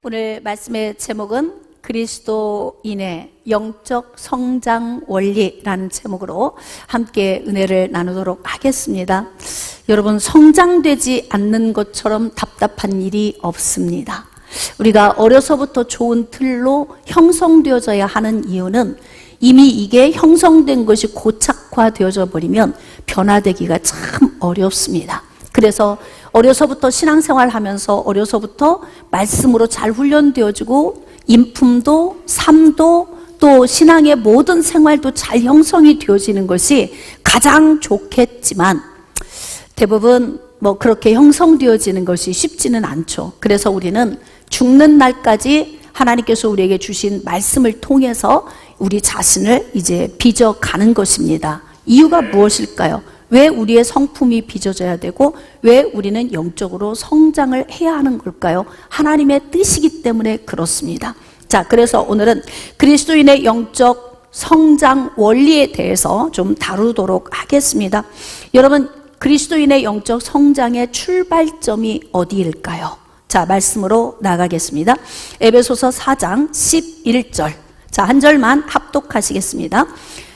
오늘 말씀의 제목은 그리스도인의 영적 성장 원리라는 제목으로 함께 은혜를 나누도록 하겠습니다. 여러분, 성장되지 않는 것처럼 답답한 일이 없습니다. 우리가 어려서부터 좋은 틀로 형성되어져야 하는 이유는 이미 이게 형성된 것이 고착화되어져 버리면 변화되기가 참 어렵습니다. 그래서 어려서부터 신앙생활 하면서 어려서부터 말씀으로 잘 훈련되어지고 인품도 삶도 또 신앙의 모든 생활도 잘 형성이 되어지는 것이 가장 좋겠지만 대부분 그렇게 형성되어지는 것이 쉽지는 않죠. 그래서 우리는 죽는 날까지 하나님께서 우리에게 주신 말씀을 통해서 우리 자신을 이제 빚어가는 것입니다. 이유가 무엇일까요? 왜 우리의 성품이 빚어져야 되고 왜 우리는 영적으로 성장을 해야 하는 걸까요? 하나님의 뜻이기 때문에 그렇습니다. 자, 그래서 오늘은 그리스도인의 영적 성장 원리에 대해서 좀 다루도록 하겠습니다. 여러분, 그리스도인의 영적 성장의 출발점이 어디일까요? 자, 말씀으로 나가겠습니다. 에베소서 4장 11절. 자, 한 절만 합독하시겠습니다.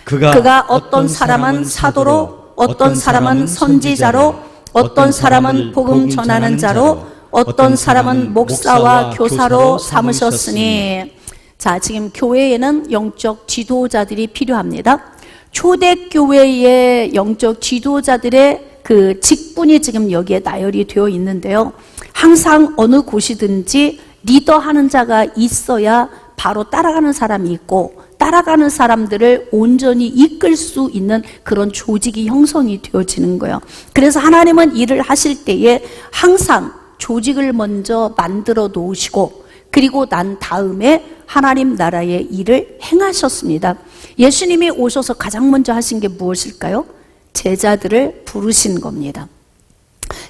그가 어떤 사람은 사도로, 어떤 사람은 선지자로, 어떤 사람은 복음 전하는 자로, 어떤 사람은 목사와 교사로 삼으셨으니. 자, 지금 교회에는 영적 지도자들이 필요합니다. 초대교회의 영적 지도자들의 그 직분이 지금 여기에 나열이 되어 있는데요. 항상 어느 곳이든지 리더하는 자가 있어야 바로 따라가는 사람이 있고 따라가는 사람들을 온전히 이끌 수 있는 그런 조직이 형성이 되어지는 거예요. 그래서 하나님은 일을 하실 때에 항상 조직을 먼저 만들어 놓으시고 그리고 난 다음에 하나님 나라의 일을 행하셨습니다. 예수님이 오셔서 가장 먼저 하신 게 무엇일까요? 제자들을 부르신 겁니다.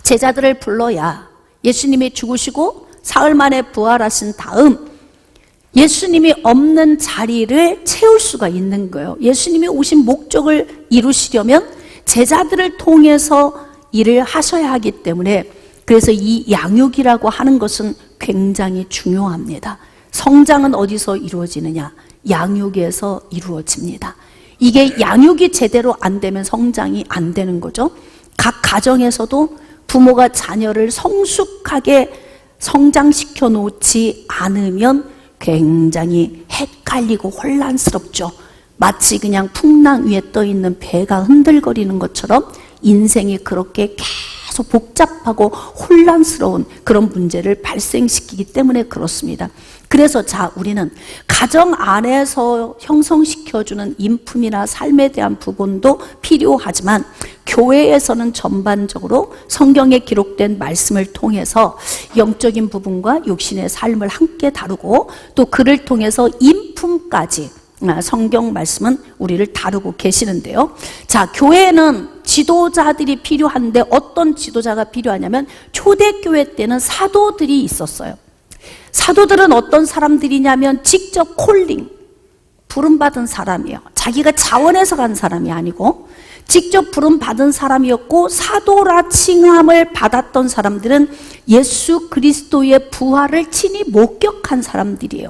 제자들을 불러야 예수님이 죽으시고 사흘 만에 부활하신 다음 예수님이 없는 자리를 채울 수가 있는 거예요. 예수님이 오신 목적을 이루시려면 제자들을 통해서 일을 하셔야 하기 때문에 그래서 이 양육이라고 하는 것은 굉장히 중요합니다. 성장은 어디서 이루어지느냐? 양육에서 이루어집니다. 이게 양육이 제대로 안 되면 성장이 안 되는 거죠. 각 가정에서도 부모가 자녀를 성숙하게 성장시켜 놓지 않으면 굉장히 헷갈리고 혼란스럽죠. 마치 그냥 풍랑 위에 떠 있는 배가 흔들거리는 것처럼 인생이 그렇게 계속 복잡하고 혼란스러운 그런 문제를 발생시키기 때문에 그렇습니다. 그래서 자, 우리는 가정 안에서 형성시켜주는 인품이나 삶에 대한 부분도 필요하지만 교회에서는 전반적으로 성경에 기록된 말씀을 통해서 영적인 부분과 육신의 삶을 함께 다루고 또 그를 통해서 인품까지 성경 말씀은 우리를 다루고 계시는데요. 자, 교회에는 지도자들이 필요한데 어떤 지도자가 필요하냐면 초대교회 때는 사도들이 있었어요. 사도들은 어떤 사람들이냐면 직접 콜링, 부름받은 사람이에요. 자기가 자원해서 간 사람이 아니고 직접 부름받은 사람이었고 사도라 칭함을 받았던 사람들은 예수 그리스도의 부활을 친히 목격한 사람들이에요.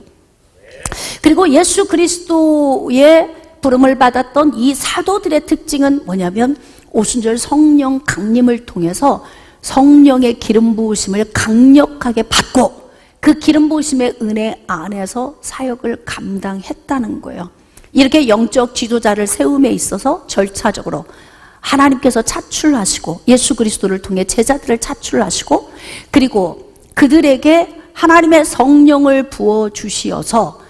그리고 예수 그리스도의 부름을 받았던 이 사도들의 특징은 뭐냐면 오순절 성령 강림을 통해서 성령의 기름 부으심을 강력하게 받고 그 기름 부으심의 은혜 안에서 사역을 감당했다는 거예요. 이렇게 영적 지도자를 세움에 있어서 절차적으로 하나님께서 차출하시고 예수 그리스도를 통해 제자들을 차출하시고 그리고 그들에게 하나님의 성령을 부어주시어서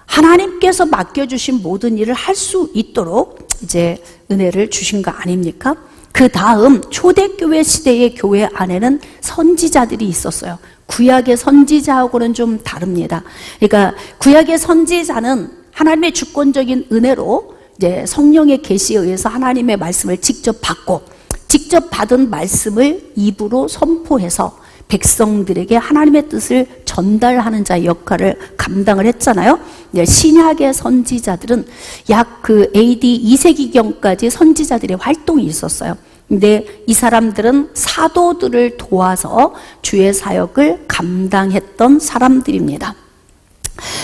하나님께서 맡겨주신 모든 일을 할 수 있도록 이제 은혜를 주신 거 아닙니까? 그 다음 초대교회 시대의 교회 안에는 선지자들이 있었어요. 구약의 선지자하고는 좀 다릅니다. 그러니까 구약의 선지자는 하나님의 주권적인 은혜로 이제 성령의 계시에 의해서 하나님의 말씀을 직접 받고 직접 받은 말씀을 입으로 선포해서 백성들에게 하나님의 뜻을 전달하는 자의 역할을 감당을 했잖아요. 신약의 선지자들은 약 그 AD 2세기경까지 선지자들의 활동이 있었어요. 근데 이 사람들은 사도들을 도와서 주의 사역을 감당했던 사람들입니다.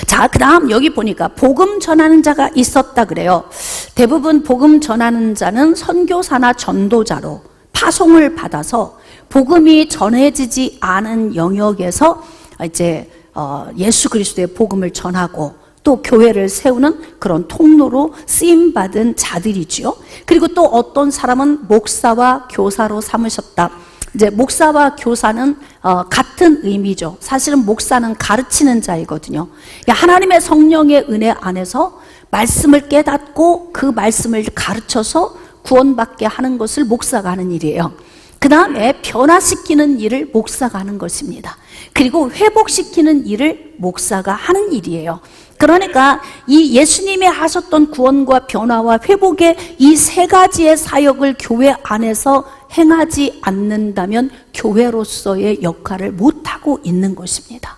자, 그 다음 여기 보니까 복음 전하는 자가 있었다 그래요. 대부분 복음 전하는 자는 선교사나 전도자로 파송을 받아서 복음이 전해지지 않은 영역에서 이제 예수 그리스도의 복음을 전하고 또 교회를 세우는 그런 통로로 쓰임받은 자들이지요. 그리고 또 어떤 사람은 목사와 교사로 삼으셨다. 이제 목사와 교사는 같은 의미죠. 사실은 목사는 가르치는 자이거든요. 하나님의 성령의 은혜 안에서 말씀을 깨닫고 그 말씀을 가르쳐서 구원받게 하는 것을 목사가 하는 일이에요. 그 다음에 변화시키는 일을 목사가 하는 것입니다. 그리고 회복시키는 일을 목사가 하는 일이에요. 그러니까 이 예수님이 하셨던 구원과 변화와 회복의 이 세 가지의 사역을 교회 안에서 행하지 않는다면 교회로서의 역할을 못하고 있는 것입니다.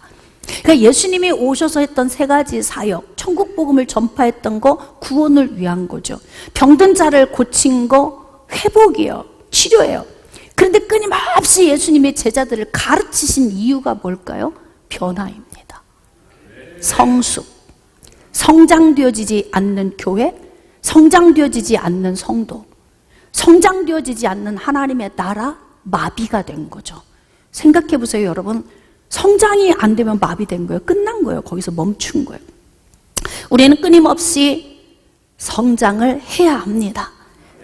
그러니까 예수님이 오셔서 했던 세 가지 사역, 천국 복음을 전파했던 거 구원을 위한 거죠. 병든 자를 고친 거 회복이에요. 치료예요. 그런데 끊임없이 예수님이 제자들을 가르치신 이유가 뭘까요? 변화입니다. 성숙. 성장되어지지 않는 교회, 성장되어지지 않는 성도, 성장되어지지 않는 하나님의 나라, 마비가 된 거죠. 생각해 보세요, 여러분. 성장이 안 되면 마비된 거예요. 끝난 거예요. 거기서 멈춘 거예요. 우리는 끊임없이 성장을 해야 합니다.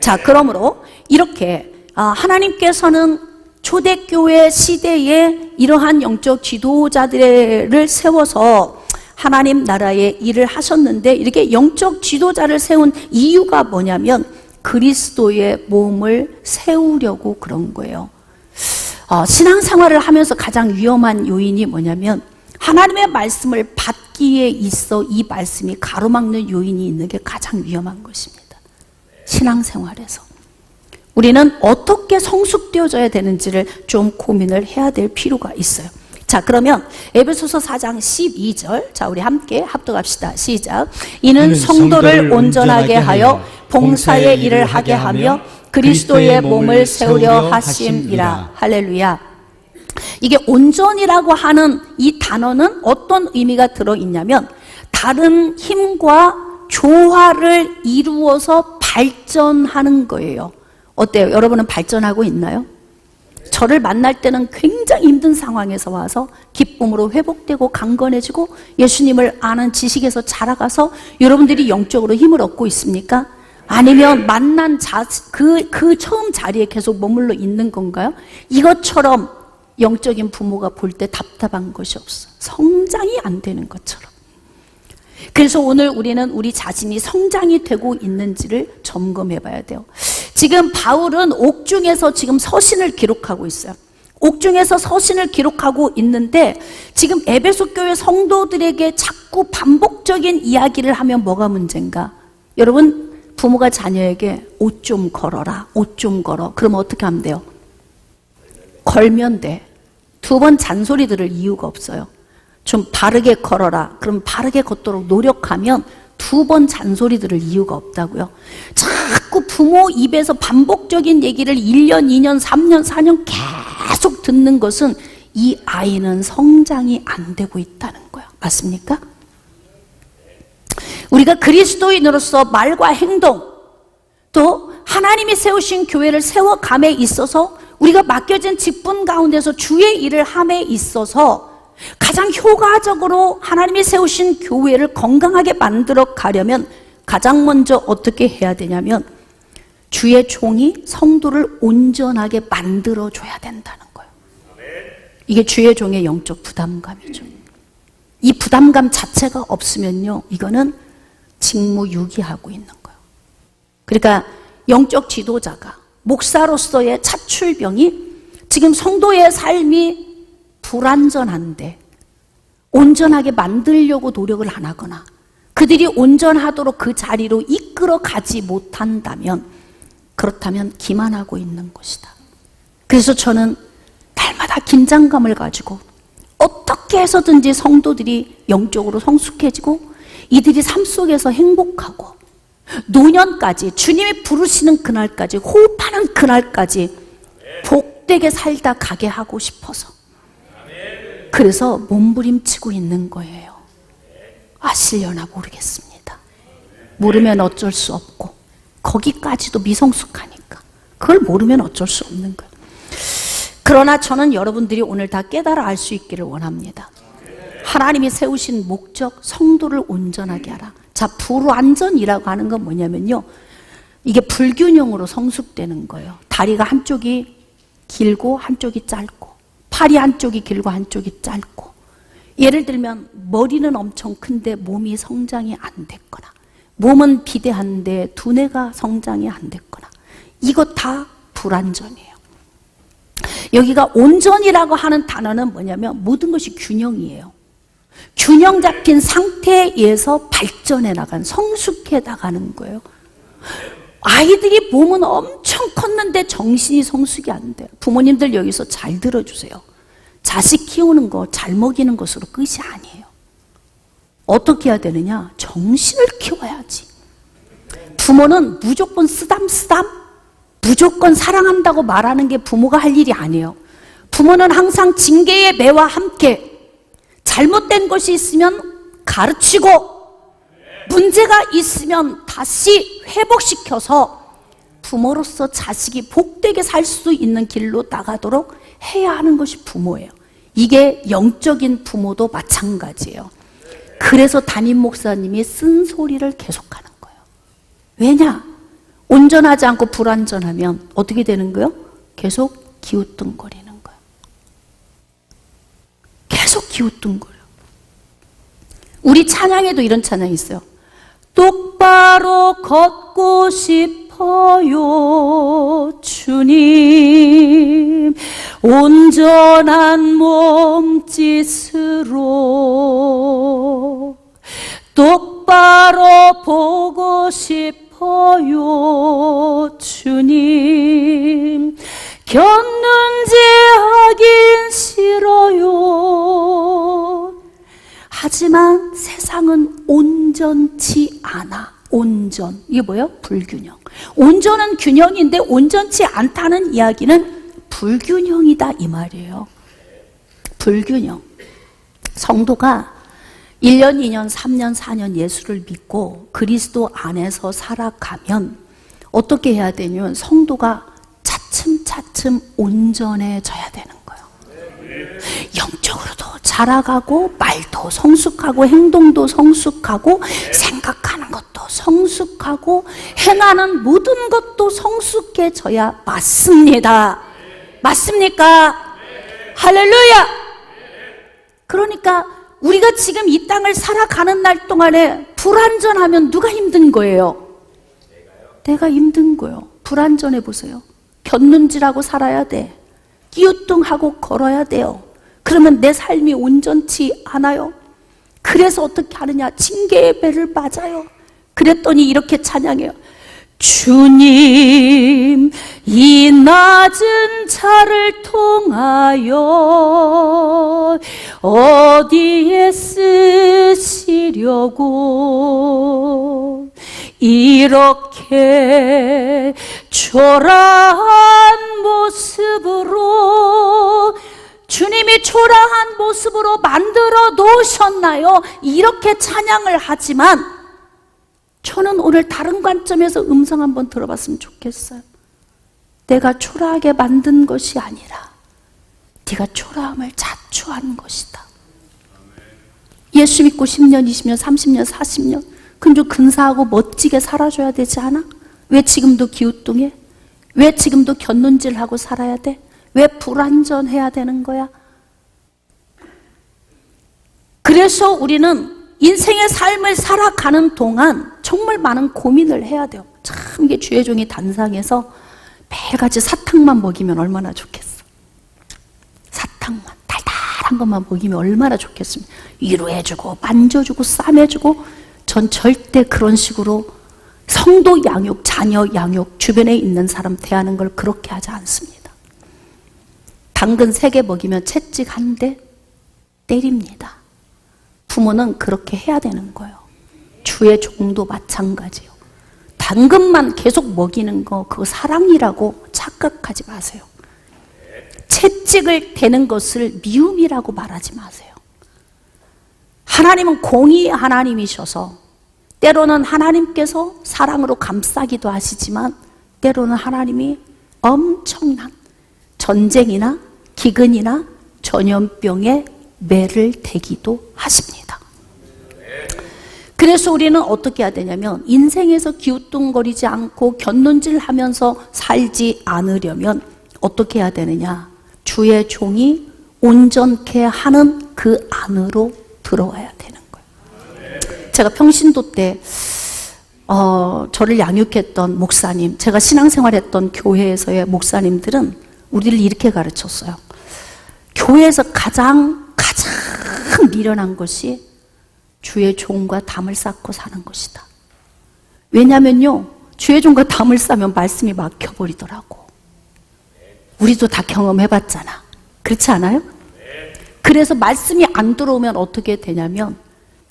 자, 그러므로 이렇게 하나님께서는 초대교회 시대에 이러한 영적 지도자들을 세워서 하나님 나라의 일을 하셨는데, 이렇게 영적 지도자를 세운 이유가 뭐냐면 그리스도의 몸을 세우려고 그런 거예요. 신앙생활을 하면서 가장 위험한 요인이 뭐냐면 하나님의 말씀을 받기에 있어 이 말씀이 가로막는 요인이 있는 게 가장 위험한 것입니다. 신앙생활에서 우리는 어떻게 성숙되어져야 되는지를 좀 고민을 해야 될 필요가 있어요. 자, 그러면 에베소서 4장 12절, 자, 우리 함께 합독합시다. 시작. 이는 성도를 온전하게 하여 봉사의 일을 하게 하며 그리스도의 몸을 세우려 하심이라. 할렐루야. 이게 온전이라고 하는 이 단어는 어떤 의미가 들어있냐면 다른 힘과 조화를 이루어서 발전하는 거예요. 어때요? 여러분은 발전하고 있나요? 저를 만날 때는 굉장히 힘든 상황에서 와서 기쁨으로 회복되고 강건해지고 예수님을 아는 지식에서 자라가서 여러분들이 영적으로 힘을 얻고 있습니까? 아니면 만난 그 처음 자리에 계속 머물러 있는 건가요? 이것처럼 영적인 부모가 볼 때 답답한 것이 없어. 성장이 안 되는 것처럼. 그래서 오늘 우리는 우리 자신이 성장이 되고 있는지를 점검해 봐야 돼요. 지금 바울은 옥중에서 지금 서신을 기록하고 있어요. 옥중에서 서신을 기록하고 있는데 지금 에베소 교회 성도들에게 자꾸 반복적인 이야기를 하면 뭐가 문제인가? 여러분, 부모가 자녀에게 옷 좀 걸어라, 옷 좀 걸어. 그러면 어떻게 하면 돼요? 걸면 돼. 두 번 잔소리 들을 이유가 없어요. 좀 바르게 걸어라. 그럼 바르게 걷도록 노력하면 두 번 잔소리 들을 이유가 없다고요. 자꾸 부모 입에서 반복적인 얘기를 1년, 2년, 3년, 4년 계속 듣는 것은 이 아이는 성장이 안 되고 있다는 거예요. 맞습니까? 우리가 그리스도인으로서 말과 행동, 또 하나님이 세우신 교회를 세워감에 있어서 우리가 맡겨진 직분 가운데서 주의 일을 함에 있어서 가장 효과적으로 하나님이 세우신 교회를 건강하게 만들어 가려면 가장 먼저 어떻게 해야 되냐면 주의 종이 성도를 온전하게 만들어줘야 된다는 거예요. 이게 주의 종의 영적 부담감이죠. 이 부담감 자체가 없으면요, 이거는 직무유기하고 있는 거예요. 그러니까 영적 지도자가 목사로서의 차출병이 지금 성도의 삶이 불완전한데 온전하게 만들려고 노력을 안 하거나 그들이 온전하도록 그 자리로 이끌어 가지 못한다면, 그렇다면 기만하고 있는 것이다. 그래서 저는 날마다 긴장감을 가지고 어떻게 해서든지 성도들이 영적으로 성숙해지고 이들이 삶 속에서 행복하고 노년까지, 주님이 부르시는 그날까지, 호흡하는 그날까지 복되게 살다 가게 하고 싶어서. 그래서 몸부림치고 있는 거예요. 아시려나 모르겠습니다. 모르면 어쩔 수 없고, 거기까지도 미성숙하니까 그걸 모르면 어쩔 수 없는 거예요. 그러나 저는 여러분들이 오늘 다 깨달아 알 수 있기를 원합니다. 하나님이 세우신 목적, 성도를 온전하게 하라. 자, 불완전이라고 하는 건 뭐냐면요, 이게 불균형으로 성숙되는 거예요. 다리가 한쪽이 길고 한쪽이 짧고, 팔이 한쪽이 길고 한쪽이 짧고, 예를 들면 머리는 엄청 큰데 몸이 성장이 안 됐거나, 몸은 비대한데 두뇌가 성장이 안 됐거나, 이거 다 불완전이에요. 여기가 온전이라고 하는 단어는 뭐냐면 모든 것이 균형이에요. 균형 잡힌 상태에 의해서 발전해 나간, 성숙해 나가는 거예요. 아이들이 몸은 엄청 컸는데 정신이 성숙이 안 돼요. 부모님들 여기서 잘 들어주세요. 자식 키우는 거 잘 먹이는 것으로 끝이 아니에요. 어떻게 해야 되느냐? 정신을 키워야지. 부모는 무조건 쓰담쓰담, 무조건 사랑한다고 말하는 게 부모가 할 일이 아니에요. 부모는 항상 징계의 매와 함께 잘못된 것이 있으면 가르치고, 문제가 있으면 다시 회복시켜서 부모로서 자식이 복되게 살 수 있는 길로 나가도록 해야 하는 것이 부모예요. 이게 영적인 부모도 마찬가지예요. 그래서 담임 목사님이 쓴소리를 계속하는 거예요. 왜냐? 온전하지 않고 불완전하면 어떻게 되는 거예요? 계속 기우뚱거리는 거예요. 계속 기우뚱거려요. 우리 찬양에도 이런 찬양이 있어요. 똑바로 걷고 싶어요, 주님. 온전한 몸짓으로 똑바로 보고 싶어요, 주님. 곁눈질 하긴 싫어요. 하지만 세상은 온전치 않아. 온전, 이게 뭐예요? 불균형. 온전은 균형인데 온전치 않다는 이야기는 불균형이다 이 말이에요. 불균형. 성도가 1년, 2년, 3년, 4년 예수를 믿고 그리스도 안에서 살아가면 어떻게 해야 되냐면 성도가 차츰차츰 온전해져야 되는 거예요. 영적으로도 자라가고, 말도 성숙하고, 행동도 성숙하고, 생각하는 것도 성숙하고, 행하는 모든 것도 성숙해져야 맞습니다. 맞습니까? 할렐루야! 그러니까 우리가 지금 이 땅을 살아가는 날 동안에 불완전하면 누가 힘든 거예요? 내가 힘든 거예요. 불완전해 보세요. 곁눈질하고 살아야 돼. 끼우뚱하고 걸어야 돼요. 그러면 내 삶이 온전치 않아요. 그래서 어떻게 하느냐? 징계의 배를 맞아요. 그랬더니 이렇게 찬양해요. 주님, 이 낮은 차를 통하여 어디에 쓰시려고 이렇게 초라한 모습으로, 주님이 초라한 모습으로 만들어 놓으셨나요? 이렇게 찬양을 하지만 저는 오늘 다른 관점에서 음성 한번 들어봤으면 좋겠어요. 내가 초라하게 만든 것이 아니라 네가 초라함을 자초한 것이다. 예수 믿고 10년, 20년, 30년, 40년 그럼 좀 근사하고 멋지게 살아줘야 되지 않아? 왜 지금도 기우뚱해? 왜 지금도 곁눈질하고 살아야 돼? 왜 불완전해야 되는 거야? 그래서 우리는 인생의 삶을 살아가는 동안 정말 많은 고민을 해야 돼요. 참 이게 주의 종이 단상에서 매일같이 사탕만 먹이면 얼마나 좋겠어. 사탕만, 달달한 것만 먹이면 얼마나 좋겠습니까? 위로해주고 만져주고 싸매주고. 전 절대 그런 식으로 성도 양육, 자녀 양육, 주변에 있는 사람 대하는 걸 그렇게 하지 않습니다. 당근 3개 먹이면 채찍 1대 때립니다. 부모는 그렇게 해야 되는 거예요. 주의 종도 마찬가지예요. 당근만 계속 먹이는 거 그거 사랑이라고 착각하지 마세요. 채찍을 대는 것을 미움이라고 말하지 마세요. 하나님은 공의 하나님이셔서 때로는 하나님께서 사랑으로 감싸기도 하시지만 때로는 하나님이 엄청난 전쟁이나 기근이나 전염병에 매를 대기도 하십니다. 그래서 우리는 어떻게 해야 되냐면 인생에서 기웃뚱거리지 않고 곁눈질하면서 살지 않으려면 어떻게 해야 되느냐? 주의 종이 온전케 하는 그 안으로 들어와야 되는 거예요. 제가 평신도 때 저를 양육했던 목사님, 제가 신앙생활했던 교회에서의 목사님들은 우리를 이렇게 가르쳤어요. 교회에서 가장 미련한 것이 주의 종과 담을 쌓고 사는 것이다. 왜냐면요, 주의 종과 담을 쌓으면 말씀이 막혀버리더라고. 우리도 다 경험해봤잖아. 그렇지 않아요? 그래서 말씀이 안 들어오면 어떻게 되냐면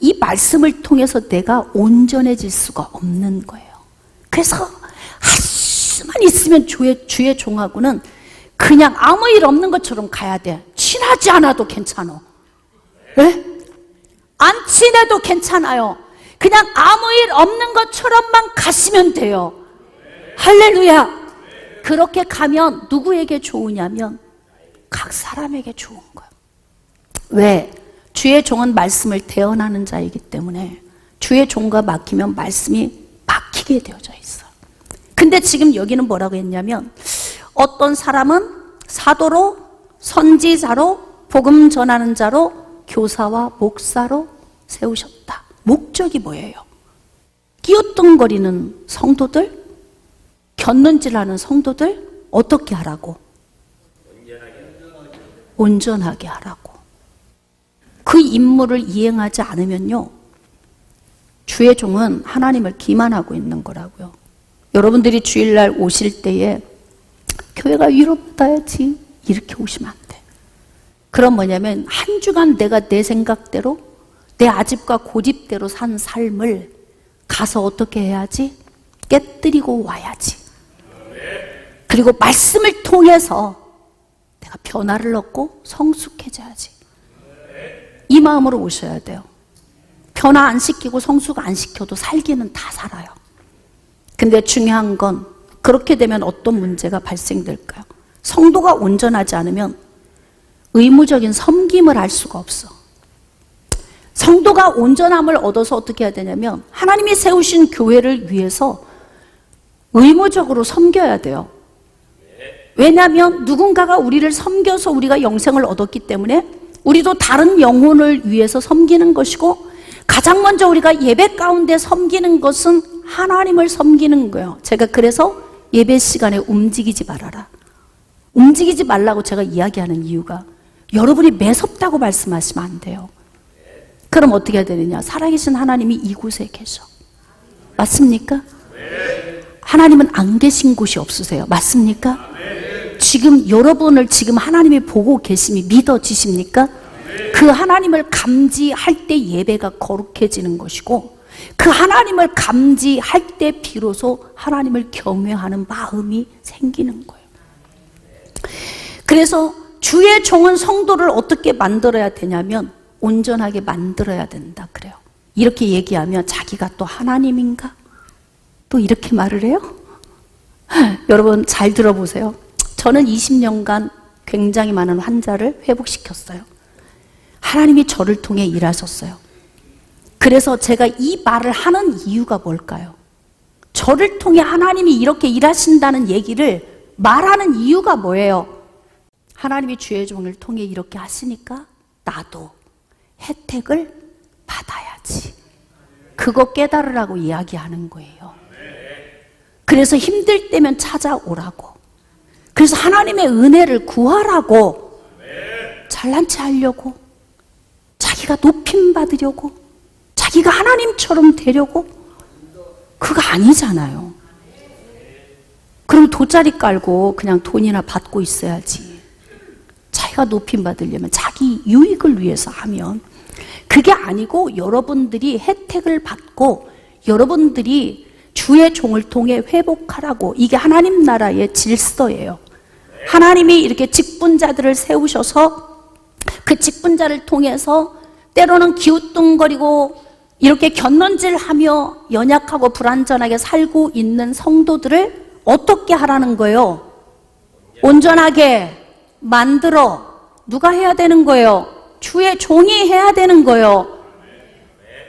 이 말씀을 통해서 내가 온전해질 수가 없는 거예요. 그래서 할 수만 있으면 주의 종하고는 그냥 아무 일 없는 것처럼 가야 돼. 친하지 않아도 괜찮아. 네? 안 친해도 괜찮아요. 그냥 아무 일 없는 것처럼만 가시면 돼요. 할렐루야. 그렇게 가면 누구에게 좋으냐면 각 사람에게 좋은 거예요. 왜? 주의 종은 말씀을 대언하는 자이기 때문에 주의 종과 막히면 말씀이 막히게 되어져 있어요. 근데 지금 여기는 뭐라고 했냐면 어떤 사람은 사도로, 선지자로, 복음 전하는 자로, 교사와 목사로 세우셨다. 목적이 뭐예요? 끼어뚱거리는 성도들, 곁눈질하는 성도들 어떻게 하라고? 온전하게 하라고. 그 임무를 이행하지 않으면요, 주의 종은 하나님을 기만하고 있는 거라고요. 여러분들이 주일날 오실 때에 교회가 위로받아야지 이렇게 오시면 안 돼. 그럼 뭐냐면 한 주간 내가 내 생각대로 내 아집과 고집대로 산 삶을 가서 어떻게 해야지? 깨뜨리고 와야지. 그리고 말씀을 통해서 내가 변화를 얻고 성숙해져야지. 이 마음으로 오셔야 돼요. 변화 안 시키고 성숙 안 시켜도 살기는 다 살아요. 근데 중요한 건 그렇게 되면 어떤 문제가 발생될까요? 성도가 온전하지 않으면 의무적인 섬김을 할 수가 없어. 성도가 온전함을 얻어서 어떻게 해야 되냐면 하나님이 세우신 교회를 위해서 의무적으로 섬겨야 돼요. 왜냐하면 누군가가 우리를 섬겨서 우리가 영생을 얻었기 때문에 우리도 다른 영혼을 위해서 섬기는 것이고 가장 먼저 우리가 예배 가운데 섬기는 것은 하나님을 섬기는 거예요. 제가 그래서 예배 시간에 움직이지 말아라. 움직이지 말라고 제가 이야기하는 이유가 여러분이 매섭다고 말씀하시면 안 돼요. 그럼 어떻게 해야 되느냐? 살아계신 하나님이 이곳에 계셔. 맞습니까? 하나님은 안 계신 곳이 없으세요. 맞습니까? 지금 여러분을 지금 하나님이 보고 계심이 믿어지십니까? 그 하나님을 감지할 때 예배가 거룩해지는 것이고 그 하나님을 감지할 때 비로소 하나님을 경외하는 마음이 생기는 거예요. 그래서 주의 종은 성도를 어떻게 만들어야 되냐면 온전하게 만들어야 된다 그래요. 이렇게 얘기하면 자기가 또 하나님인가? 또 이렇게 말을 해요? 여러분 잘 들어보세요. 저는 20년간 굉장히 많은 환자를 회복시켰어요. 하나님이 저를 통해 일하셨어요. 그래서 제가 이 말을 하는 이유가 뭘까요? 저를 통해 하나님이 이렇게 일하신다는 얘기를 말하는 이유가 뭐예요? 하나님이 주의 종을 통해 이렇게 하시니까 나도 혜택을 받아야지. 그거 깨달으라고 이야기하는 거예요. 그래서 힘들 때면 찾아오라고. 그래서 하나님의 은혜를 구하라고. 잘난 체 하려고. 자기가 높임 받으려고. 자기가 하나님처럼 되려고. 그거 아니잖아요. 그럼 돗자리 깔고 그냥 돈이나 받고 있어야지. 자기가 높임 받으려면 자기 유익을 위해서 하면 그게 아니고 여러분들이 혜택을 받고 여러분들이 주의 종을 통해 회복하라고. 이게 하나님 나라의 질서예요. 하나님이 이렇게 직분자들을 세우셔서 그 직분자를 통해서 때로는 기우뚱거리고 이렇게 곁눈질하며 연약하고 불완전하게 살고 있는 성도들을 어떻게 하라는 거예요? 온전하게 만들어. 누가 해야 되는 거예요? 주의 종이 해야 되는 거예요.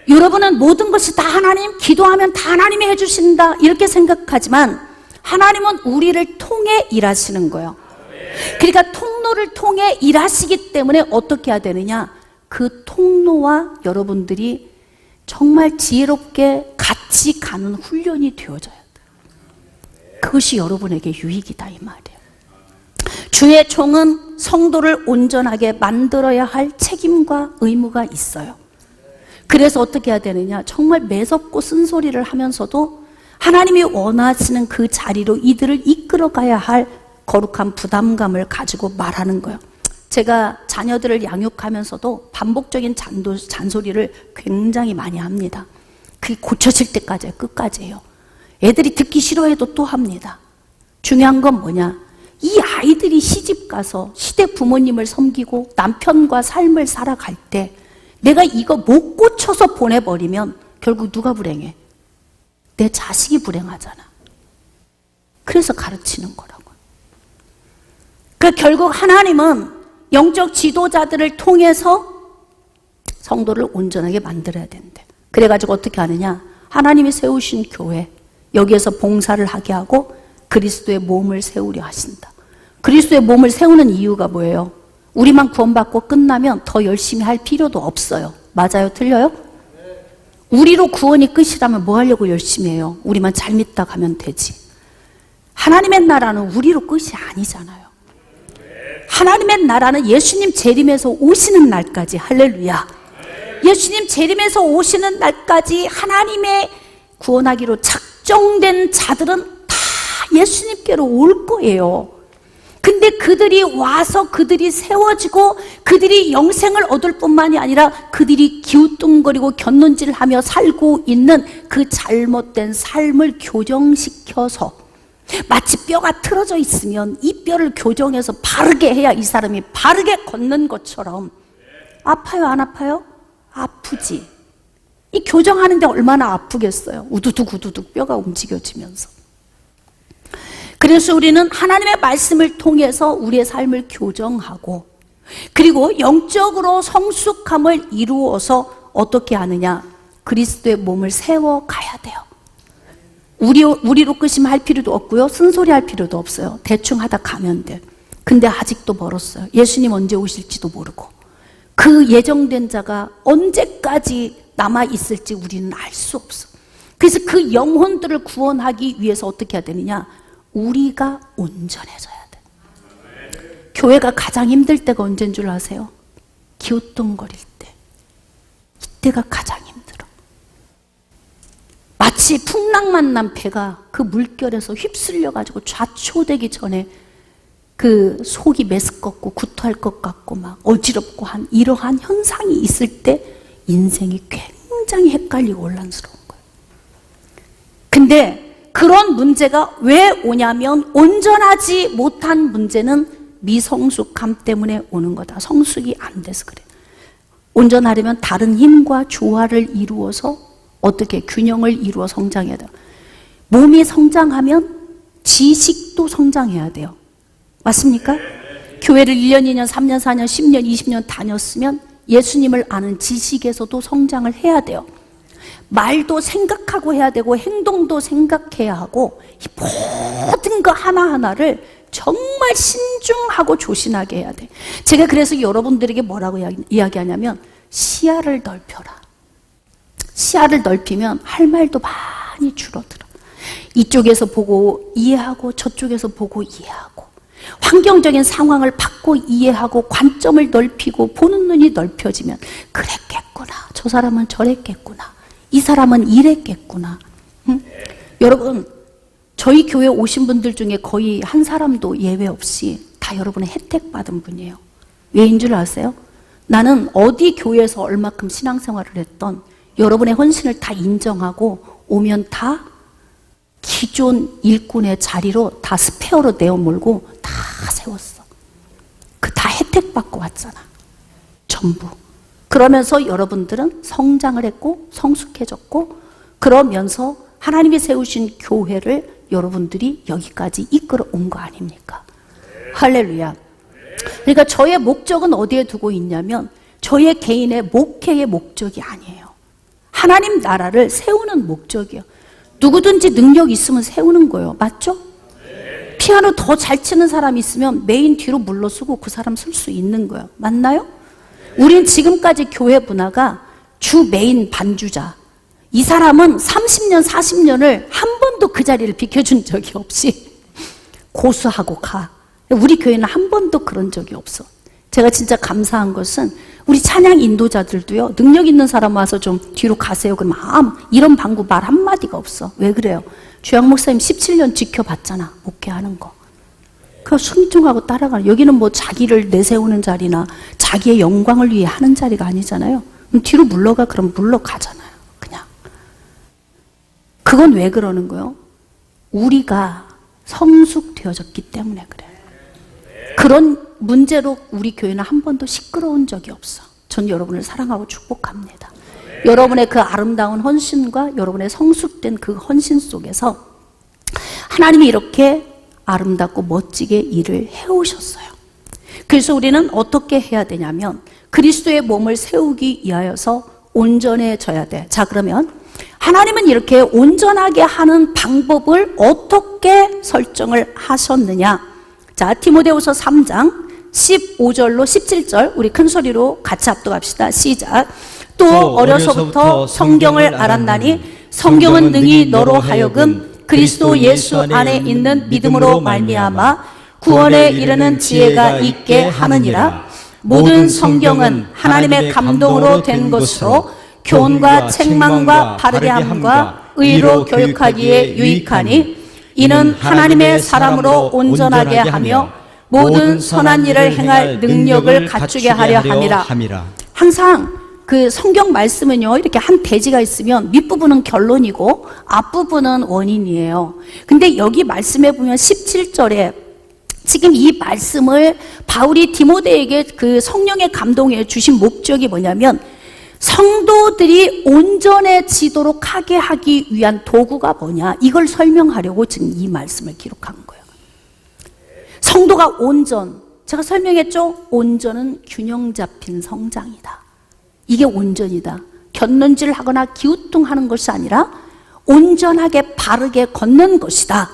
여러분은 모든 것이 다 하나님, 기도하면 다 하나님이 해주신다 이렇게 생각하지만 하나님은 우리를 통해 일하시는 거예요. 그러니까 통로를 통해 일하시기 때문에 어떻게 해야 되느냐? 그 통로와 여러분들이 정말 지혜롭게 같이 가는 훈련이 되어져야 돼요. 그것이 여러분에게 유익이다 이 말이에요. 주의 종은 성도를 온전하게 만들어야 할 책임과 의무가 있어요. 그래서 어떻게 해야 되느냐? 정말 매섭고 쓴소리를 하면서도 하나님이 원하시는 그 자리로 이들을 이끌어 가야 할 거룩한 부담감을 가지고 말하는 거예요. 제가 자녀들을 양육하면서도 반복적인 잔소리를 굉장히 많이 합니다. 그게 고쳐질 때까지 끝까지 해요. 애들이 듣기 싫어해도 또 합니다. 중요한 건 뭐냐? 이 아이들이 시집 가서 시댁 부모님을 섬기고 남편과 삶을 살아갈 때 내가 이거 못 고쳐서 보내버리면 결국 누가 불행해? 내 자식이 불행하잖아. 그래서 가르치는 거라고. 그러니까 결국 하나님은 영적 지도자들을 통해서 성도를 온전하게 만들어야 된대. 그래가지고 어떻게 하느냐? 하나님이 세우신 교회, 여기에서 봉사를 하게 하고 그리스도의 몸을 세우려 하신다. 그리스도의 몸을 세우는 이유가 뭐예요? 우리만 구원받고 끝나면 더 열심히 할 필요도 없어요. 맞아요? 틀려요? 우리로 구원이 끝이라면 뭐 하려고 열심히 해요? 우리만 잘 믿다 가면 되지. 하나님의 나라는 우리로 끝이 아니잖아요. 하나님의 나라는 예수님 재림에서 오시는 날까지, 할렐루야. 예수님 재림에서 오시는 날까지 하나님의 구원하기로 작정된 자들은 다 예수님께로 올 거예요. 근데 그들이 와서 그들이 세워지고 그들이 영생을 얻을 뿐만이 아니라 그들이 기우뚱거리고 곁눈질하며 살고 있는 그 잘못된 삶을 교정시켜서, 마치 뼈가 틀어져 있으면 이 뼈를 교정해서 바르게 해야 이 사람이 바르게 걷는 것처럼. 아파요? 안 아파요? 아프지. 이 교정하는데 얼마나 아프겠어요? 우두둑 우두둑 뼈가 움직여지면서. 그래서 우리는 하나님의 말씀을 통해서 우리의 삶을 교정하고, 그리고 영적으로 성숙함을 이루어서 어떻게 하느냐? 그리스도의 몸을 세워가야 돼요. 우리로 끄심할 필요도 없고요, 쓴소리 할 필요도 없어요. 대충 하다 가면 돼. 근데 아직도 멀었어요. 예수님 언제 오실지도 모르고 그 예정된 자가 언제까지 남아있을지 우리는 알 수 없어. 그래서 그 영혼들을 구원하기 위해서 어떻게 해야 되느냐? 우리가 온전해져야 돼. 교회가 가장 힘들 때가 언제인 줄 아세요? 기우뚱거릴 때. 이때가 가장 힘들어. 마치 풍랑만 난 배가 그 물결에서 휩쓸려가지고 좌초되기 전에 그 속이 메스껍고 구토할 것 같고 막 어지럽고 한 이러한 현상이 있을 때 인생이 굉장히 헷갈리고 혼란스러운 거예요. 근데 그런 문제가 왜 오냐면 온전하지 못한 문제는 미성숙함 때문에 오는 거다. 성숙이 안 돼서 그래. 온전하려면 다른 힘과 조화를 이루어서 어떻게 균형을 이루어 성장해야 돼요. 몸이 성장하면 지식도 성장해야 돼요. 맞습니까? 교회를 1년, 2년, 3년, 4년, 10년, 20년 다녔으면 예수님을 아는 지식에서도 성장을 해야 돼요. 말도 생각하고 해야 되고 행동도 생각해야 하고 이 모든 거 하나하나를 정말 신중하고 조심하게 해야 돼. 제가 그래서 여러분들에게 뭐라고 이야기하냐면 시야를 넓혀라. 시야를 넓히면 할 말도 많이 줄어들어. 이쪽에서 보고 이해하고 저쪽에서 보고 이해하고 환경적인 상황을 받고 이해하고 관점을 넓히고 보는 눈이 넓혀지면 그랬겠구나. 저 사람은 저랬겠구나. 이 사람은 이랬겠구나. 응? 여러분, 저희 교회 오신 분들 중에 거의 한 사람도 예외 없이 다 여러분의 혜택 받은 분이에요. 왜인 줄 아세요? 나는 어디 교회에서 얼마큼 신앙생활을 했던 여러분의 헌신을 다 인정하고 오면 다 기존 일꾼의 자리로 다 스페어로 내어몰고 다 세웠어. 그 다 혜택 받고 왔잖아. 전부. 그러면서 여러분들은 성장을 했고 성숙해졌고, 그러면서 하나님이 세우신 교회를 여러분들이 여기까지 이끌어 온 거 아닙니까? 할렐루야. 그러니까 저의 목적은 어디에 두고 있냐면 저의 개인의 목회의 목적이 아니에요. 하나님 나라를 세우는 목적이에요. 누구든지 능력 있으면 세우는 거예요. 맞죠? 피아노 더 잘 치는 사람이 있으면 메인 뒤로 물러서고 그 사람 쓸 수 있는 거예요. 맞나요? 우린 지금까지 교회 문화가 주 메인 반주자, 이 사람은 30년 40년을 한 번도 그 자리를 비켜준 적이 없이 고수하고 가. 우리 교회는 한 번도 그런 적이 없어. 제가 진짜 감사한 것은 우리 찬양 인도자들도요, 능력 있는 사람 와서 좀 뒤로 가세요 그러면 이런 방구 말 한마디가 없어. 왜 그래요? 주양 목사님 17년 지켜봤잖아, 목회하는 거. 그 순종하고 따라가는. 여기는 뭐 자기를 내세우는 자리나 자기의 영광을 위해 하는 자리가 아니잖아요. 그럼 뒤로 물러가, 그럼 물러가잖아요. 그냥. 그건 왜 그러는 거예요? 우리가 성숙되어졌기 때문에 그래요. 그런 문제로 우리 교회는 한 번도 시끄러운 적이 없어. 전 여러분을 사랑하고 축복합니다. 여러분의 그 아름다운 헌신과 여러분의 성숙된 그 헌신 속에서 하나님이 이렇게 아름답고 멋지게 일을 해오셨어요. 그래서 우리는 어떻게 해야 되냐면 그리스도의 몸을 세우기 위하여서 온전해져야 돼. 자, 그러면 하나님은 이렇게 온전하게 하는 방법을 어떻게 설정을 하셨느냐? 자, 디모데후서 3장 15절로 17절 우리 큰 소리로 같이 합독합시다. 시작. 또 어려서부터 성경을 알았나니 성경은 능히 너로 하여금 그리스도 예수 안에 있는 믿음으로 말미암아 구원에 이르는 지혜가 있게 하느니라. 모든 성경은 하나님의 감동으로 된 것으로 교훈과 책망과 바르게 함과 의로 교육하기에 유익하니 이는 하나님의 사람으로 온전하게 하며 모든 선한 일을 행할 능력을 갖추게 하려 함이라. 항상 그 성경 말씀은요, 이렇게 한 대지가 있으면 밑부분은 결론이고 앞부분은 원인이에요. 근데 여기 말씀에 보면 17절에 지금 이 말씀을 바울이 디모데에게 그 성령의 감동에 주신 목적이 뭐냐면 성도들이 온전해지도록 하게 하기 위한 도구가 뭐냐, 이걸 설명하려고 지금 이 말씀을 기록한 거예요. 성도가 온전, 제가 설명했죠? 온전은 균형 잡힌 성장이다. 이게 온전이다. 곁눈질 하거나 기우뚱하는 것이 아니라 온전하게 바르게 걷는 것이다.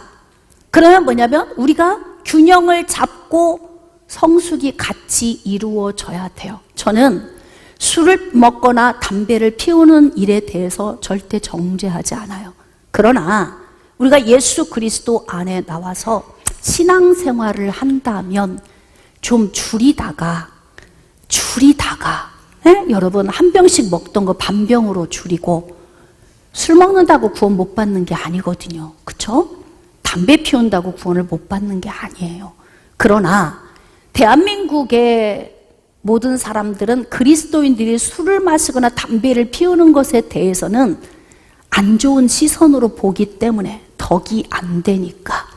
그러면 뭐냐면 우리가 균형을 잡고 성숙이 같이 이루어져야 돼요. 저는 술을 먹거나 담배를 피우는 일에 대해서 절대 정죄하지 않아요. 그러나 우리가 예수 그리스도 안에 나와서 신앙생활을 한다면 좀 줄이다가 여러분 한 병씩 먹던 거 반병으로 줄이고, 술 먹는다고 구원 못 받는 게 아니거든요. 그렇죠? 담배 피운다고 구원을 못 받는 게 아니에요. 그러나 대한민국의 모든 사람들은 그리스도인들이 술을 마시거나 담배를 피우는 것에 대해서는 안 좋은 시선으로 보기 때문에 덕이 안 되니까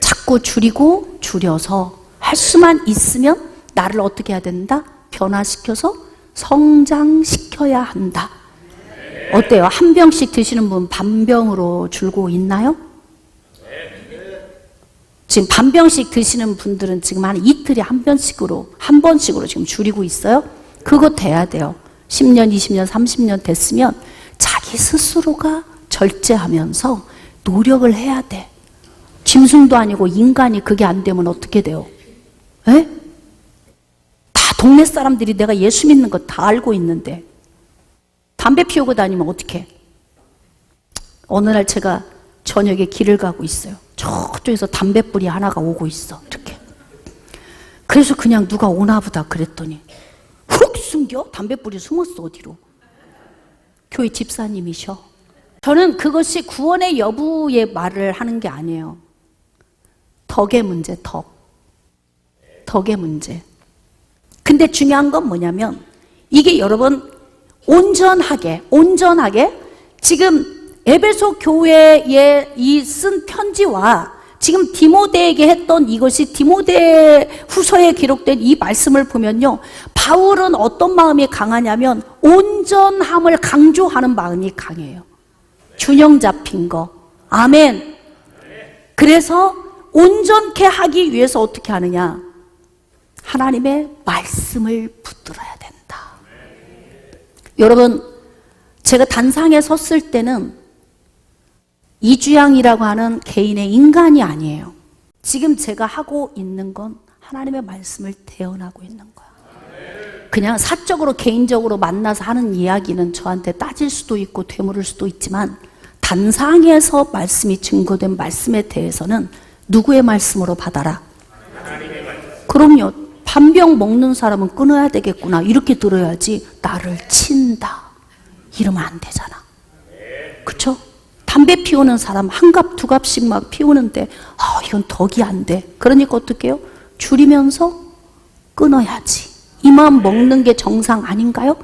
자꾸 줄이고 줄여서 할 수만 있으면 나를 어떻게 해야 된다? 변화시켜서 성장시켜야 한다. 어때요? 한 병씩 드시는 분 반병으로 줄고 있나요? 지금 반병씩 드시는 분들은 지금 한 이틀에 한 번씩으로 지금 줄이고 있어요. 그거 돼야 돼요. 10년, 20년, 30년 됐으면 자기 스스로가 절제하면서 노력을 해야 돼. 짐승도 아니고 인간이 그게 안 되면 어떻게 돼요? 에? 다 동네 사람들이 내가 예수 믿는 거 다 알고 있는데 담배 피우고 다니면 어떡해? 어느 날 제가 저녁에 길을 가고 있어요. 저쪽에서 담배뿌리 하나가 오고 있어. 이렇게. 그래서 그냥 누가 오나 보다 그랬더니 훅 숨겨? 담배뿌리 숨었어. 어디로? 교회 집사님이셔. 저는 그것이 구원의 여부의 말을 하는 게 아니에요. 덕의 문제, 덕의 문제. 근데 중요한 건 뭐냐면 이게 여러분 온전하게 지금 에베소 교회에 이 쓴 편지와 지금 디모데에게 했던 이것이 디모데 후서에 기록된 이 말씀을 보면요, 바울은 어떤 마음이 강하냐면 온전함을 강조하는 마음이 강해요. 균형 잡힌 거. 아멘. 그래서 온전케 하기 위해서 어떻게 하느냐? 하나님의 말씀을 붙들어야 된다. 여러분, 제가 단상에 섰을 때는 이주양이라고 하는 개인의 인간이 아니에요. 지금 제가 하고 있는 건 하나님의 말씀을 대언하고 있는 거야. 그냥 사적으로 개인적으로 만나서 하는 이야기는 저한테 따질 수도 있고 되물을 수도 있지만, 단상에서 말씀이 증거된 말씀에 대해서는 누구의 말씀으로 받아라? 그럼요. 판병 먹는 사람은 끊어야 되겠구나 이렇게 들어야지, 나를 친다 이러면 안 되잖아. 그렇죠? 담배 피우는 사람 한 갑 두 갑씩 막 피우는데 이건 덕이 안 돼. 그러니까 어떻게 해요? 줄이면서 끊어야지. 이 마음 먹는 게 정상 아닌가요?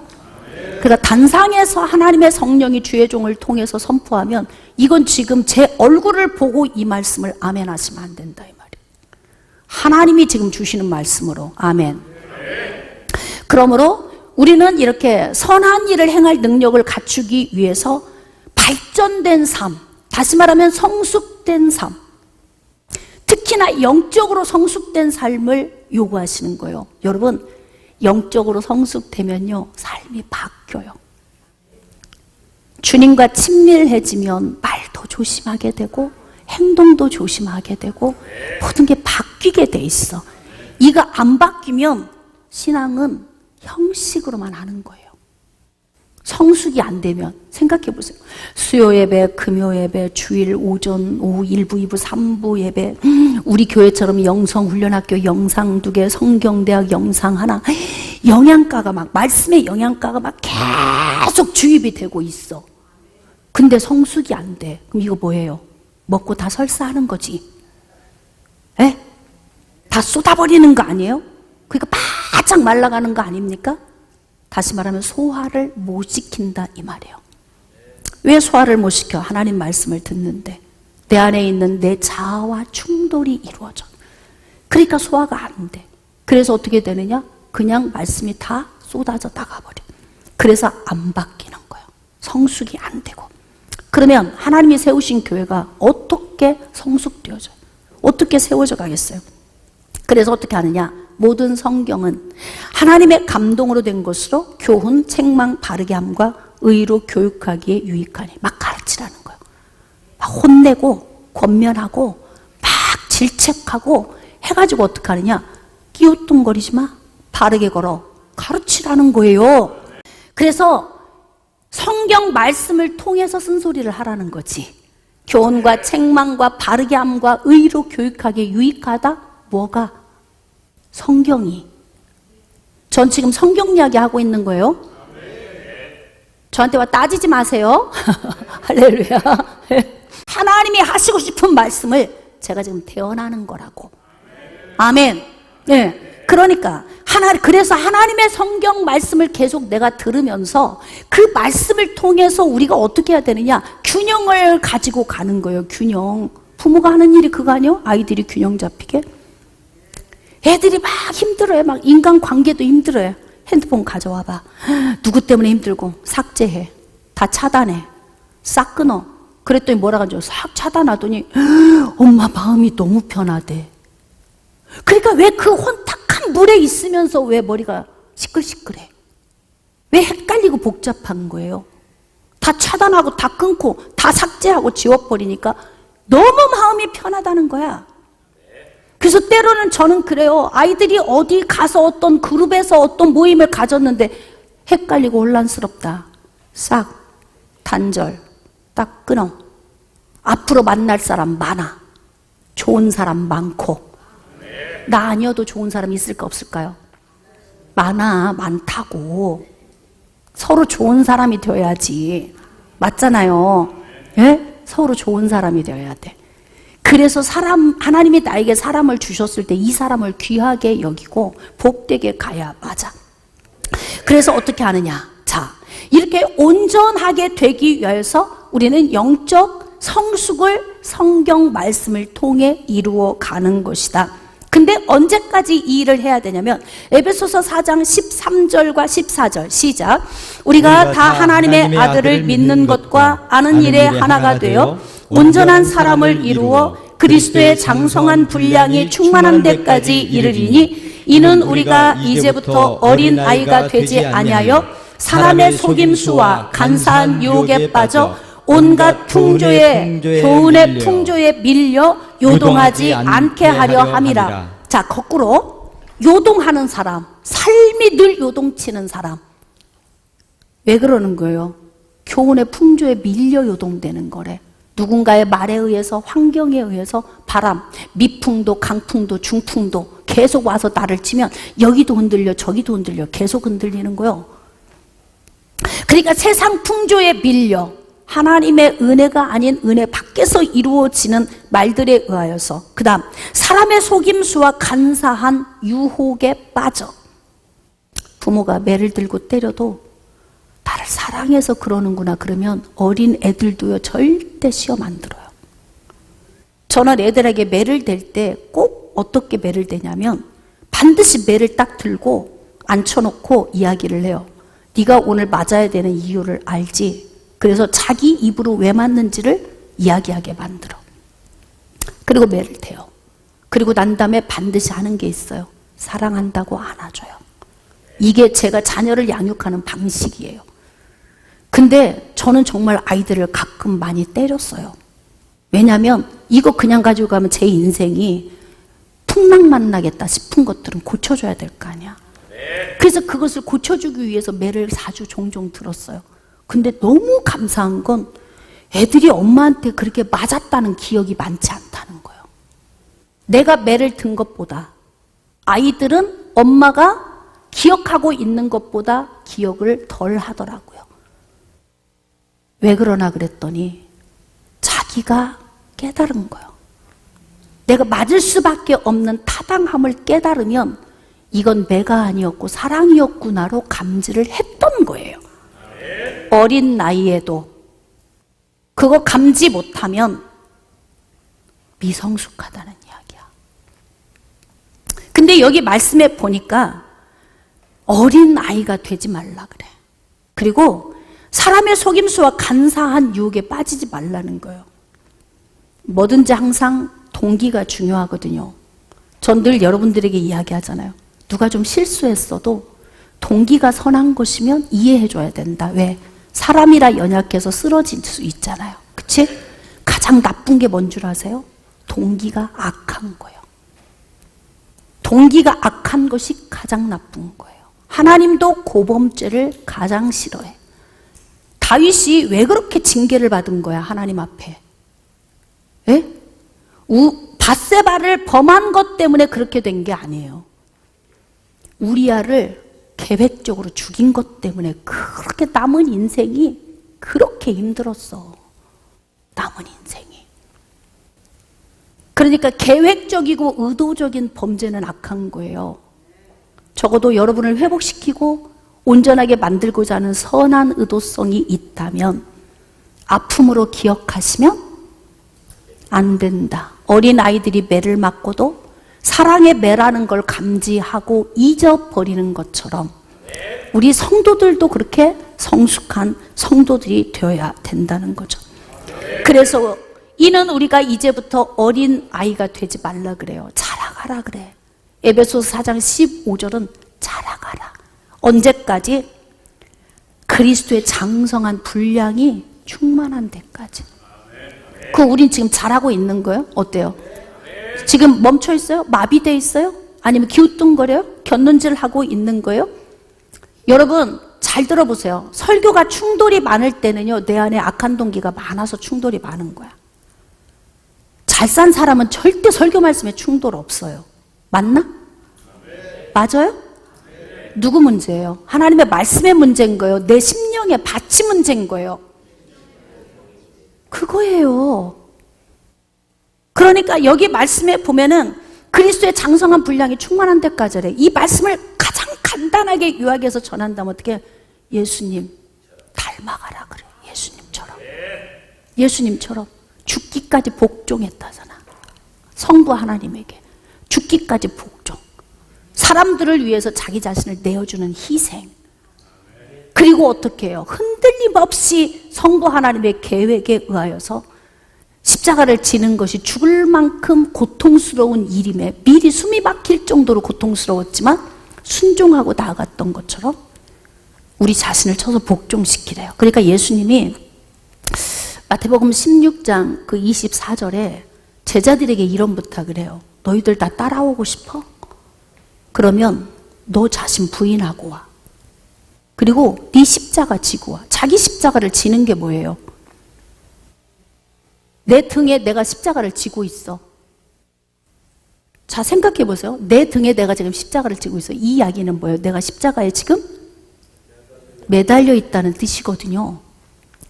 그러니까 단상에서 하나님의 성령이 주의 종을 통해서 선포하면, 이건 지금 제 얼굴을 보고 이 말씀을 아멘 하시면 안 된다 이 말이에요. 하나님이 지금 주시는 말씀으로. 아멘. 그러므로 우리는 이렇게 선한 일을 행할 능력을 갖추기 위해서 발전된 삶, 다시 말하면 성숙된 삶, 특히나 영적으로 성숙된 삶을 요구하시는 거예요. 여러분, 영적으로 성숙되면요, 삶이 바뀌어요. 주님과 친밀해지면 말도 조심하게 되고 행동도 조심하게 되고 모든 게 바뀌게 돼 있어. 이거 안 바뀌면 신앙은 형식으로만 하는 거예요. 성숙이 안 되면 생각해 보세요. 수요 예배, 금요 예배, 주일 오전, 오후 1부, 2부, 3부 예배, 우리 교회처럼 영성훈련학교 영상 2개, 성경대학 영상 하나, 영양가가 막, 말씀의 영양가가 막 계속 주입이 되고 있어. 근데 성숙이 안 돼. 그럼 이거 뭐예요? 먹고 다 설사하는 거지. 에? 다 쏟아버리는 거 아니에요? 그러니까 바짝 말라가는 거 아닙니까? 다시 말하면 소화를 못 시킨다 이 말이에요. 왜 소화를 못 시켜? 하나님 말씀을 듣는데 내 안에 있는 내 자아와 충돌이 이루어져. 그러니까 소화가 안 돼. 그래서 어떻게 되느냐? 그냥 말씀이 다 쏟아져 나가버려. 그래서 안 바뀌는 거예요. 성숙이 안 되고. 그러면 하나님이 세우신 교회가 어떻게 성숙되어져요? 어떻게 세워져 가겠어요? 그래서 어떻게 하느냐? 모든 성경은 하나님의 감동으로 된 것으로 교훈, 책망, 바르게 함과 의로 교육하기에 유익하니 막 가르치라는 거예요. 막 혼내고 권면하고 막 질책하고 해가지고 어떻게 하느냐? 끼우뚱거리지 마. 바르게 걸어. 가르치라는 거예요. 그래서 성경 말씀을 통해서 쓴소리를 하라는 거지. 교훈과 책망과 바르게 함과 의로 교육하기에 유익하다? 뭐가? 성경이. 전 지금 성경 이야기 하고 있는 거예요. 저한테 와 따지지 마세요. 할렐루야. 하나님이 하시고 싶은 말씀을 제가 지금 대언하는 거라고. 아멘. 네. 그러니까 그래서 하나님의 성경 말씀을 계속 내가 들으면서 그 말씀을 통해서 우리가 어떻게 해야 되느냐? 균형을 가지고 가는 거예요. 균형. 부모가 하는 일이 그거 아니에요? 아이들이 균형 잡히게. 애들이 막 힘들어요. 막 인간관계도 힘들어요. 핸드폰 가져와봐. 누구 때문에 힘들고 삭제해. 다 차단해. 싹 끊어. 그랬더니 뭐라고 하죠? 싹 차단하더니 엄마 마음이 너무 편하대. 그러니까 왜 그 혼탁한 물에 있으면서 왜 머리가 시끌시끌해? 왜 헷갈리고 복잡한 거예요? 다 차단하고 다 끊고 다 삭제하고 지워버리니까 너무 마음이 편하다는 거야. 그래서 때로는 저는 그래요. 아이들이 어디 가서 어떤 그룹에서 어떤 모임을 가졌는데 헷갈리고 혼란스럽다. 싹 단절 딱 끊어. 앞으로 만날 사람 많아. 좋은 사람 많고. 나 아니어도 좋은 사람 있을까 없을까요? 많다고. 서로 좋은 사람이 되어야지. 맞잖아요. 예? 서로 좋은 사람이 되어야 돼. 그래서 하나님이 나에게 사람을 주셨을 때 이 사람을 귀하게 여기고 복되게 가야 맞아. 그래서 어떻게 하느냐? 자, 이렇게 온전하게 되기 위해서 우리는 영적 성숙을 성경 말씀을 통해 이루어 가는 것이다. 근데 언제까지 이 일을 해야 되냐면 에베소서 4장 13절과 14절 시작. 우리가 다 하나님의 아들을 믿는 것과 아는 일에 하나가 되어 온전한 사람을 이루어 그리스도의 장성한 분량이 충만한 데까지 이르리니 이는 우리가 이제부터 어린 아이가 되지 아니하여 사람의 속임수와 간사한 유혹에 빠져 온갖 풍조의 교훈의 풍조에 밀려 요동하지 않게 하려 함이라. 자, 거꾸로 요동하는 사람, 삶이 늘 요동치는 사람. 왜 그러는 거예요? 교훈의 풍조에 밀려 요동되는 거래. 누군가의 말에 의해서, 환경에 의해서 바람, 미풍도 강풍도 중풍도 계속 와서 나를 치면 여기도 흔들려 저기도 흔들려 계속 흔들리는 거예요. 그러니까 세상 풍조에 밀려 하나님의 은혜가 아닌 은혜 밖에서 이루어지는 말들에 의하여서, 그 다음 사람의 속임수와 간사한 유혹에 빠져. 부모가 매를 들고 때려도 나를 사랑해서 그러는구나 그러면 어린 애들도요 절대 시험 안 들어요. 저는 애들에게 매를 댈 때 꼭 어떻게 매를 대냐면 반드시 매를 딱 들고 앉혀놓고 이야기를 해요. 네가 오늘 맞아야 되는 이유를 알지? 그래서 자기 입으로 왜 맞는지를 이야기하게 만들어. 그리고 매를 대요. 그리고 난 다음에 반드시 하는 게 있어요. 사랑한다고 안아줘요. 이게 제가 자녀를 양육하는 방식이에요. 근데 저는 정말 아이들을 가끔 많이 때렸어요. 왜냐하면 이거 그냥 가지고 가면 제 인생이 풍랑만 나겠다 싶은 것들은 고쳐줘야 될 거 아니야. 그래서 그것을 고쳐주기 위해서 매를 자주 종종 들었어요. 근데 너무 감사한 건 애들이 엄마한테 그렇게 맞았다는 기억이 많지 않다는 거예요. 내가 매를 든 것보다 아이들은 엄마가 기억하고 있는 것보다 기억을 덜 하더라고요. 왜 그러나 그랬더니 자기가 깨달은 거예요. 내가 맞을 수밖에 없는 타당함을 깨달으면 이건 매가 아니었고 사랑이었구나로 감지를 했던 거예요. 어린 나이에도 그거 감지 못하면 미성숙하다는 이야기야. 근데 여기 말씀에 보니까 어린 아이가 되지 말라 그래. 그리고 사람의 속임수와 간사한 유혹에 빠지지 말라는 거예요. 뭐든지 항상 동기가 중요하거든요. 전 늘 여러분들에게 이야기하잖아요. 누가 좀 실수했어도 동기가 선한 것이면 이해해줘야 된다. 왜? 사람이라 연약해서 쓰러질 수 있잖아요. 그치? 가장 나쁜 게 뭔 줄 아세요? 동기가 악한 거예요. 동기가 악한 것이 가장 나쁜 거예요. 하나님도 고범죄를 가장 싫어해. 다윗이 왜 그렇게 징계를 받은 거야, 하나님 앞에? 예? 밧세바를 범한 것 때문에 그렇게 된 게 아니에요. 우리아를 계획적으로 죽인 것 때문에 그렇게 남은 인생이 그렇게 힘들었어. 남은 인생이. 그러니까 계획적이고 의도적인 범죄는 악한 거예요. 적어도 여러분을 회복시키고 온전하게 만들고자 하는 선한 의도성이 있다면 아픔으로 기억하시면 안 된다. 어린 아이들이 매를 맞고도 사랑의 매라는 걸 감지하고 잊어버리는 것처럼 우리 성도들도 그렇게 성숙한 성도들이 되어야 된다는 거죠. 그래서 이는 우리가 이제부터 어린 아이가 되지 말라 그래요. 자라가라 그래. 에베소서 4장 15절은 자라가라. 언제까지? 그리스도의 장성한 분량이 충만한 데까지. 우린 지금 잘하고 있는 거예요? 어때요? 지금 멈춰 있어요? 마비돼 있어요? 아니면 기우뚱거려요? 곁눈질 하고 있는 거예요? 여러분 잘 들어보세요. 설교가 충돌이 많을 때는요, 내 안에 악한 동기가 많아서 충돌이 많은 거야. 잘 산 사람은 절대 설교 말씀에 충돌 없어요. 맞나? 맞아요? 누구 문제예요? 하나님의 말씀의 문제인 거예요? 내 심령의 밭이 문제인 거예요? 그거예요. 그러니까 여기 말씀에 보면은 그리스도의 장성한 분량이 충만한 데까지래. 이 말씀을 가장 간단하게 요약해서 전한다면 어떻게? 예수님 닮아가라 그래. 예수님처럼. 예수님처럼 죽기까지 복종했다잖아. 성부 하나님에게 죽기까지 복종. 사람들을 위해서 자기 자신을 내어주는 희생. 그리고 어떻게 해요? 흔들림 없이 성부 하나님의 계획에 의하여서 십자가를 지는 것이 죽을 만큼 고통스러운 일임에 미리 숨이 막힐 정도로 고통스러웠지만 순종하고 나아갔던 것처럼 우리 자신을 쳐서 복종시키래요. 그러니까 예수님이 마태복음 16장 그 24절에 제자들에게 이런 부탁을 해요. 너희들 다 따라오고 싶어? 그러면 너 자신 부인하고 와. 그리고 네 십자가 지고 와. 자기 십자가를 지는 게 뭐예요? 내 등에 내가 십자가를 지고 있어. 자, 생각해 보세요. 내 등에 내가 지금 십자가를 지고 있어. 이 이야기는 뭐예요? 내가 십자가에 지금 매달려 있다는 뜻이거든요.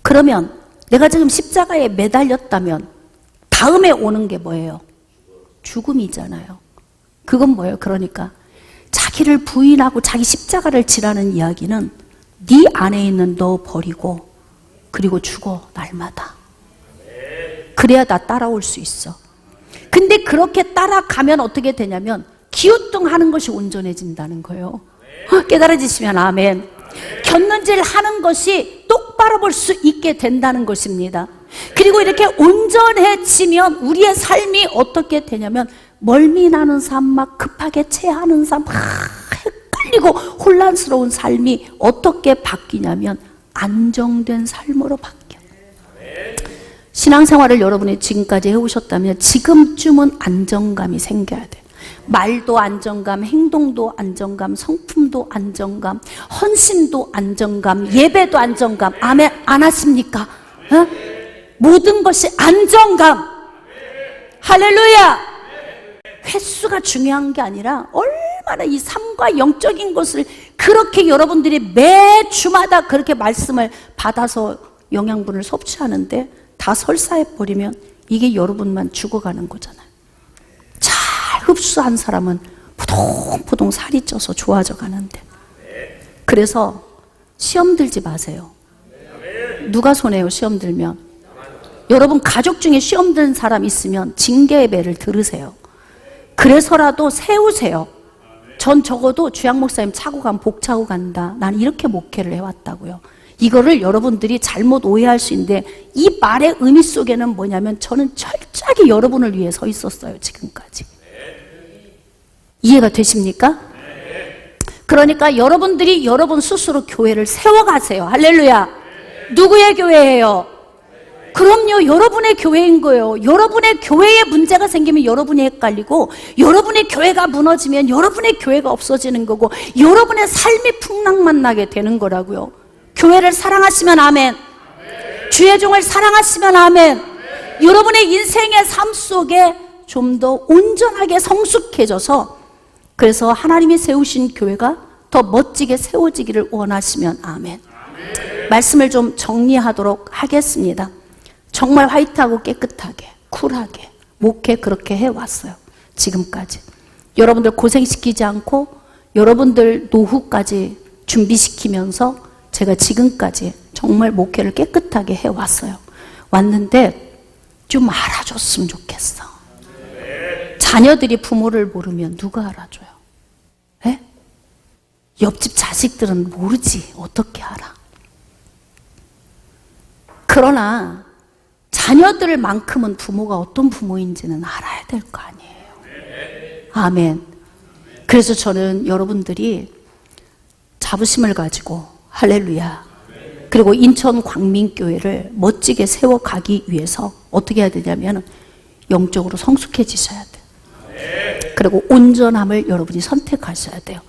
그러면 내가 지금 십자가에 매달렸다면 다음에 오는 게 뭐예요? 죽음이잖아요. 그건 뭐예요? 그러니까 자기를 부인하고 자기 십자가를 지라는 이야기는 네 안에 있는 너 버리고 그리고 죽어 날마다. 그래야 나 따라올 수 있어. 근데 그렇게 따라가면 어떻게 되냐면 기우뚱하는 것이 온전해진다는 거예요. 깨달아지시면 아멘. 곁눈질 하는 것이 똑바로 볼 수 있게 된다는 것입니다. 그리고 이렇게 온전해지면 우리의 삶이 어떻게 되냐면 멀미 나는 삶, 막 급하게 체하는 삶, 막 헷갈리고 혼란스러운 삶이 어떻게 바뀌냐면 안정된 삶으로 바뀌어요. 신앙생활을 여러분이 지금까지 해오셨다면 지금쯤은 안정감이 생겨야 돼요. 말도 안정감, 행동도 안정감, 성품도 안정감, 헌신도 안정감, 예배도 안정감. 아멘 안 하십니까? 어? 모든 것이 안정감. 할렐루야. 횟수가 중요한 게 아니라 얼마나 이 삶과 영적인 것을 그렇게 여러분들이 매 주마다 그렇게 말씀을 받아서 영양분을 섭취하는데 다 설사해버리면 이게 여러분만 죽어가는 거잖아요. 잘 흡수한 사람은 포동포동 살이 쪄서 좋아져 가는데. 그래서 시험 들지 마세요. 누가 손해요? 시험 들면. 여러분 가족 중에 시험 든 사람 있으면 징계의 배를 들으세요. 그래서라도 세우세요. 전 적어도 주양 목사님 차고 가면 복 차고 간다. 난 이렇게 목회를 해왔다고요. 이거를 여러분들이 잘못 오해할 수 있는데 이 말의 의미 속에는 뭐냐면 저는 철저하게 여러분을 위해 서 있었어요. 지금까지. 이해가 되십니까? 그러니까 여러분들이 여러분 스스로 교회를 세워가세요. 할렐루야. 누구의 교회예요? 그럼요, 여러분의 교회인 거예요. 여러분의 교회에 문제가 생기면 여러분이 헷갈리고, 여러분의 교회가 무너지면 여러분의 교회가 없어지는 거고, 여러분의 삶이 풍랑만 나게 되는 거라고요. 교회를 사랑하시면 아멘. 주의 종을 사랑하시면 아멘. 여러분의 인생의 삶 속에 좀 더 온전하게 성숙해져서, 그래서 하나님이 세우신 교회가 더 멋지게 세워지기를 원하시면 아멘. 말씀을 좀 정리하도록 하겠습니다. 정말 화이트하고 깨끗하게, 쿨하게 목회 그렇게 해왔어요. 지금까지. 여러분들 고생시키지 않고 여러분들 노후까지 준비시키면서 제가 지금까지 정말 목회를 깨끗하게 해왔어요. 왔는데 좀 알아줬으면 좋겠어. 자녀들이 부모를 모르면 누가 알아줘요? 에? 옆집 자식들은 모르지. 어떻게 알아? 그러나 자녀들만큼은 부모가 어떤 부모인지는 알아야 될 거 아니에요. 아멘. 그래서 저는 여러분들이 자부심을 가지고 할렐루야. 그리고 인천 광민교회를 멋지게 세워가기 위해서 어떻게 해야 되냐면 영적으로 성숙해지셔야 돼요. 그리고 온전함을 여러분이 선택하셔야 돼요.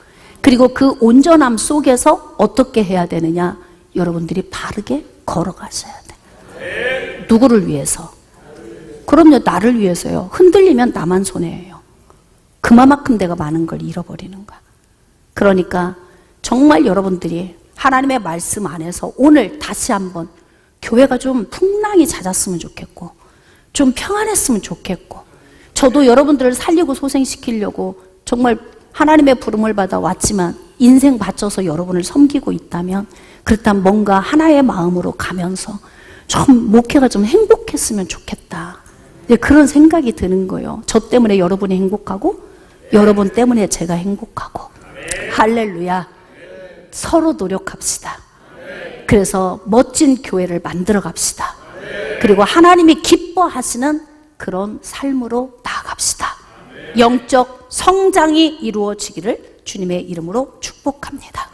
그리고 그 온전함 속에서 어떻게 해야 되느냐? 여러분들이 바르게 걸어가셔야 돼요. 누구를 위해서? 그럼요, 나를 위해서요. 흔들리면 나만 손해예요. 그만큼 내가 많은 걸 잃어버리는 거야. 그러니까 정말 여러분들이 하나님의 말씀 안에서 오늘 다시 한번 교회가 좀 풍랑이 잦았으면 좋겠고 좀 평안했으면 좋겠고, 저도 여러분들을 살리고 소생시키려고 정말 하나님의 부름을 받아 왔지만 인생 바쳐서 여러분을 섬기고 있다면, 그렇다면 뭔가 하나의 마음으로 가면서 좀 목회가 좀 행복했으면 좋겠다. 네, 그런 생각이 드는 거예요. 저 때문에 여러분이 행복하고 여러분 때문에 제가 행복하고. 할렐루야. 서로 노력합시다. 그래서 멋진 교회를 만들어 갑시다. 그리고 하나님이 기뻐하시는 그런 삶으로 나아갑시다. 영적 성장이 이루어지기를 주님의 이름으로 축복합니다.